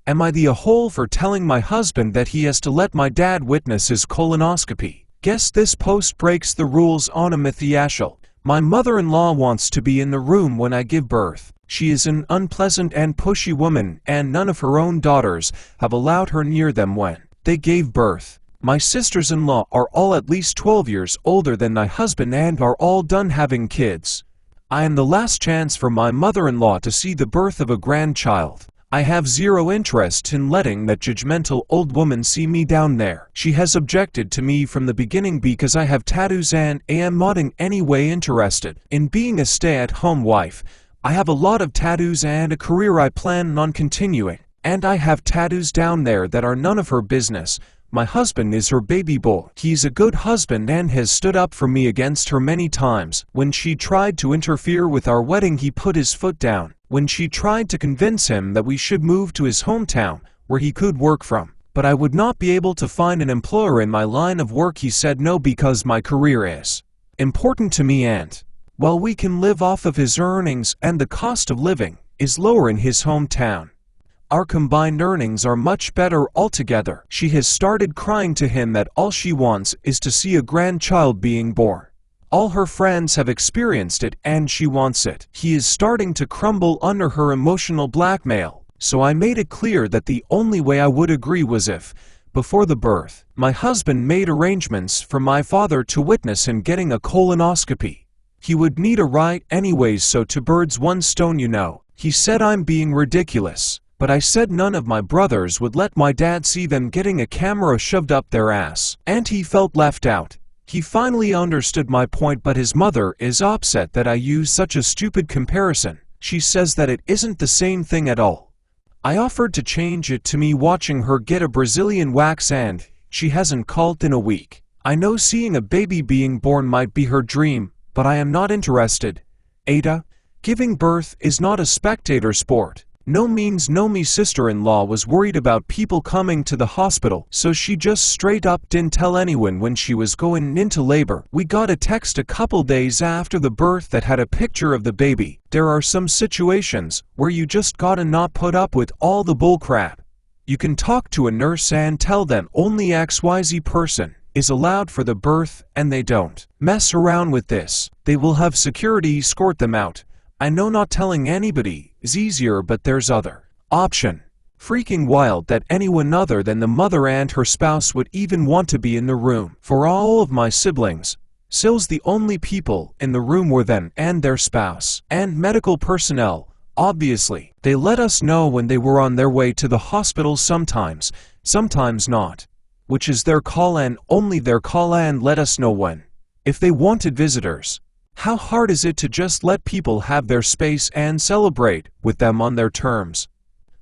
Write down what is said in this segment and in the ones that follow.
Am I the a-hole for telling my husband that he has to let my dad witness his colonoscopy? Guess this post breaks the rules on a mythiashal. My mother-in-law wants to be in the room when I give birth. She is an unpleasant and pushy woman, and none of her own daughters have allowed her near them when they gave birth. My sisters-in-law are all at least 12 years older than my husband and are all done having kids. I am the last chance for my mother-in-law to see the birth of a grandchild. I have zero interest in letting that judgmental old woman see me down there. She has objected to me from the beginning because I have tattoos and am not in any way interested in being a stay-at-home wife. I have a lot of tattoos and a career I plan on continuing, and I have tattoos down there that are none of her business. My husband is her baby boy. He's a good husband and has stood up for me against her many times. When she tried to interfere with our wedding, he put his foot down. When she tried to convince him that we should move to his hometown, where he could work from, but I would not be able to find an employer in my line of work, he said no because my career is important to me, and while we can live off of his earnings and the cost of living is lower in his hometown, our combined earnings are much better altogether. She has started crying to him that all she wants is to see a grandchild being born. All her friends have experienced it and she wants it. He is starting to crumble under her emotional blackmail, so I made it clear that the only way I would agree was if, before the birth, my husband made arrangements for my father to witness him getting a colonoscopy. He would need a ride anyways, so two birds one stone, you know. He said I'm being ridiculous, but I said none of my brothers would let my dad see them getting a camera shoved up their ass, and he felt left out. He finally understood my point, but his mother is upset that I use such a stupid comparison. She says that it isn't the same thing at all. I offered to change it to me watching her get a Brazilian wax and she hasn't called in a week. I know seeing a baby being born might be her dream, but I am not interested. AITA, giving birth is not a spectator sport. No means no. Me sister-in-law was worried about people coming to the hospital, so she just straight up didn't tell anyone when she was going into labor. We got a text a couple days after the birth that had a picture of the baby. There are some situations where you just gotta not put up with all the bullcrap. You can talk to a nurse and tell them only XYZ person is allowed for the birth, and they don't mess around with this. They will have security escort them out. I know not telling anybody is easier, but there's other option. Freaking wild that anyone other than the mother and her spouse would even want to be in the room. For all of my siblings, Sil's the only people in the room were them and their spouse and medical personnel. Obviously, they let us know when they were on their way to the hospital sometimes not, which is their call and only their call, and let us know when. If they wanted visitors, how hard is it to just let people have their space and celebrate with them on their terms?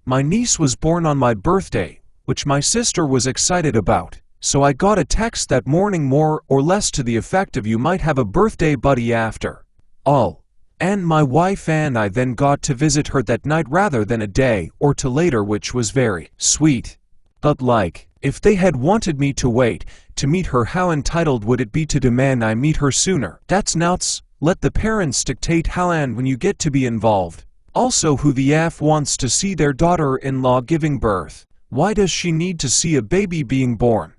My niece was born on my birthday, which my sister was excited about, so I got a text that morning more or less to the effect of, you might have a birthday buddy after all. And my wife and I then got to visit her that night rather than a day or two later, which was very sweet. But like, if they had wanted me to wait to meet her, how entitled would it be to demand I meet her sooner? That's nuts. Let the parents dictate how and when you get to be involved. Also, who the F wants to see their daughter-in-law giving birth? Why does she need to see a baby being born?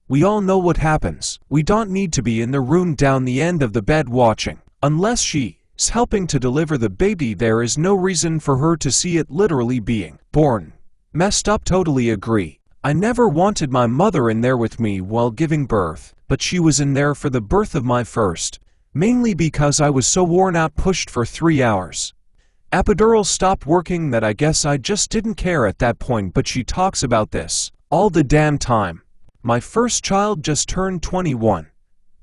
We all know what happens. We don't need to be in the room down the end of the bed watching. Unless she is helping to deliver the baby, there is no reason for her to see it literally being born. Messed up. Totally agree. I never wanted my mother in there with me while giving birth, but she was in there for the birth of my first, mainly because I was so worn out, pushed for 3 hours. Epidural stopped working that I guess I just didn't care at that point, but she talks about this all the damn time. My first child just turned 21.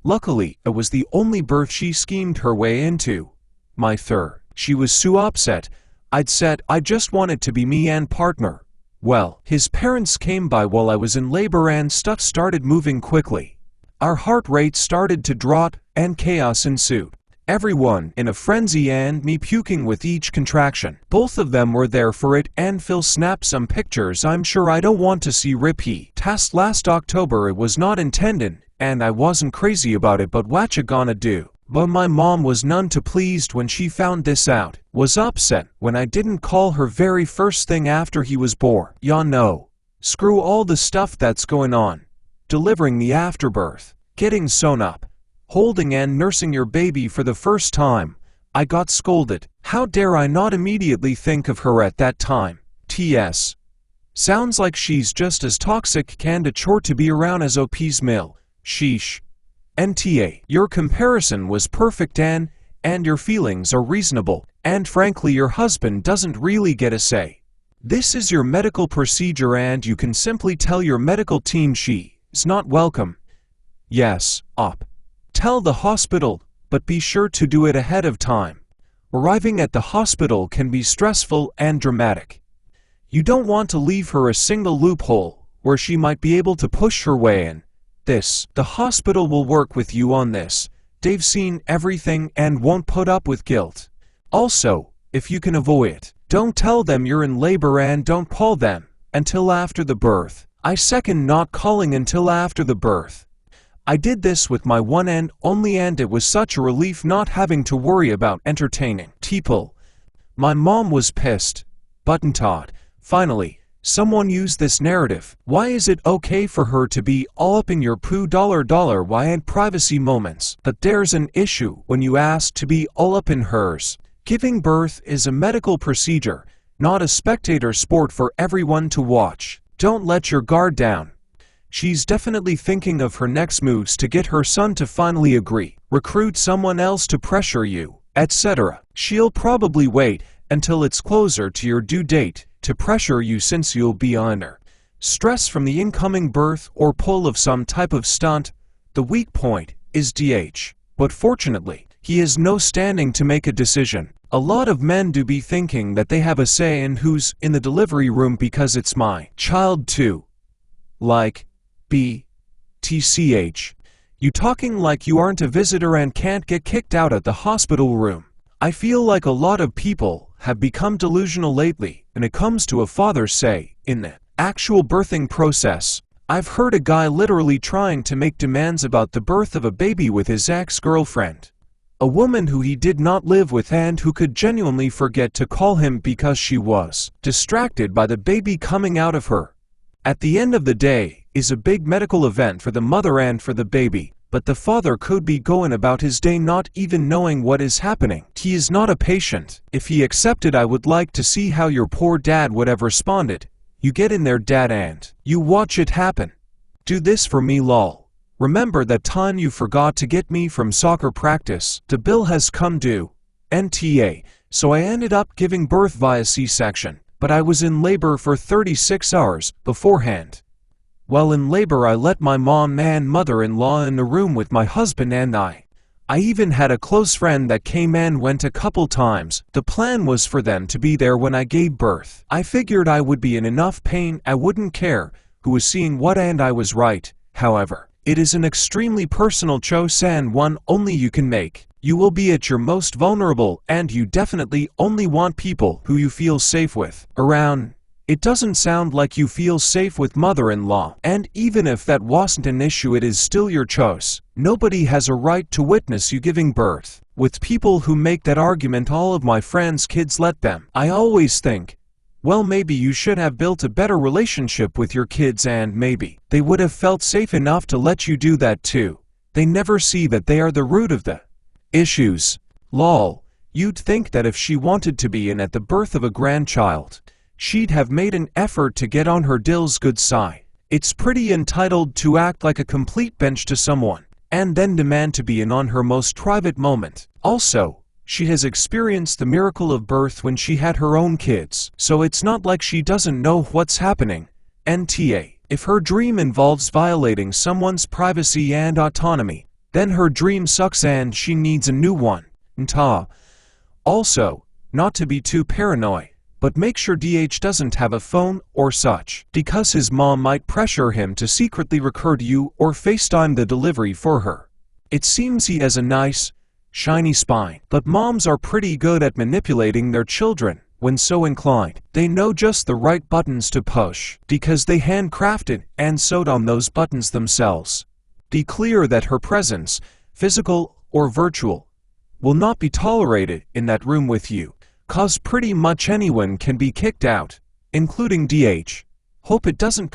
Luckily, it was the only birth she schemed her way into. My third, she was so upset. I'd said I just wanted to be me and partner. Well, his parents came by while I was in labor and stuff started moving quickly. Our heart rate started to drop and chaos ensued. Everyone in a frenzy and me puking with each contraction. Both of them were there for it, and Phil snapped some pictures I'm sure I don't want to see. Rip. He passed last October. It was not intended, and I wasn't crazy about it, but what you gonna do? But my mom was none too pleased when she found this out, was upset when I didn't call her very first thing after he was born. Ya know. Screw all the stuff that's going on. Delivering the afterbirth, getting sewn up, holding and nursing your baby for the first time. I got scolded. How dare I not immediately think of her at that time? T.S. Sounds like she's just as toxic and a chore to be around as OP's mill. Sheesh. NTA. Your comparison was perfect and your feelings are reasonable, and frankly your husband doesn't really get a say. This is your medical procedure and you can simply tell your medical team she is not welcome. Yes, op. Tell the hospital, but be sure to do it ahead of time. Arriving at the hospital can be stressful and dramatic. You don't want to leave her a single loophole where she might be able to push her way in. The hospital will work with you on this. They've seen everything and won't put up with guilt. Also, if you can avoid it, don't tell them you're in labor and don't call them until after the birth. I second not calling until after the birth. I did this with my one and only and it was such a relief not having to worry about entertaining people. My mom was pissed. Button Todd. Finally, someone used this narrative. Why is it okay for her to be all up in your poo $why and privacy moments? But there's an issue when you ask to be all up in hers. Giving birth is a medical procedure, not a spectator sport for everyone to watch. Don't let your guard down. She's definitely thinking of her next moves to get her son to finally agree, recruit someone else to pressure you, etc. She'll probably wait until it's closer to your due date to pressure you since you'll be under stress from the incoming birth or pull of some type of stunt. The weak point is DH, but fortunately, he has no standing to make a decision. A lot of men do be thinking that they have a say in who's in the delivery room because it's my child too. Like, BTCH. You talking like you aren't a visitor and can't get kicked out at the hospital room. I feel like a lot of people have become delusional lately when it comes to a father's say in the actual birthing process. I've heard a guy literally trying to make demands about the birth of a baby with his ex-girlfriend. A woman who he did not live with and who could genuinely forget to call him because she was distracted by the baby coming out of her. At the end of the day, is a big medical event for the mother and for the baby, but the father could be going about his day not even knowing what is happening. He is not a patient. If he accepted, I would like to see how your poor dad would have responded. You get in there, dad, and you watch it happen. Do this for me, lol. Remember that time you forgot to get me from soccer practice? The bill has come due. NTA. So I ended up giving birth via C-section, but I was in labor for 36 hours beforehand. While in labor, I let my mom and mother-in-law in the room with my husband and I. I even had a close friend that came and went a couple times. The plan was for them to be there when I gave birth. I figured I would be in enough pain I wouldn't care who was seeing what, and I was right. However, it is an extremely personal choice and one only you can make. You will be at your most vulnerable and you definitely only want people who you feel safe with around. It doesn't sound like you feel safe with mother-in-law, and even if that wasn't an issue, it is still your choice. Nobody has a right to witness you giving birth. With people who make that argument, all of my friends' kids let them. I always think, well, maybe you should have built a better relationship with your kids and maybe they would have felt safe enough to let you do that too. They never see that they are the root of the issues. Lol. You'd think that if she wanted to be in at the birth of a grandchild, she'd have made an effort to get on her Dill's good side. It's pretty entitled to act like a complete bench to someone, and then demand to be in on her most private moment. Also, she has experienced the miracle of birth when she had her own kids, so it's not like she doesn't know what's happening. NTA. If her dream involves violating someone's privacy and autonomy, then her dream sucks and she needs a new one. NTA. Also, not to be too paranoid, but make sure DH doesn't have a phone or such, because his mom might pressure him to secretly record you or FaceTime the delivery for her. It seems he has a nice, shiny spine, but moms are pretty good at manipulating their children when so inclined. They know just the right buttons to push, because they handcrafted and sewed on those buttons themselves. Be clear that her presence, physical or virtual, will not be tolerated in that room with you, 'cause pretty much anyone can be kicked out, including DH. Hope it doesn't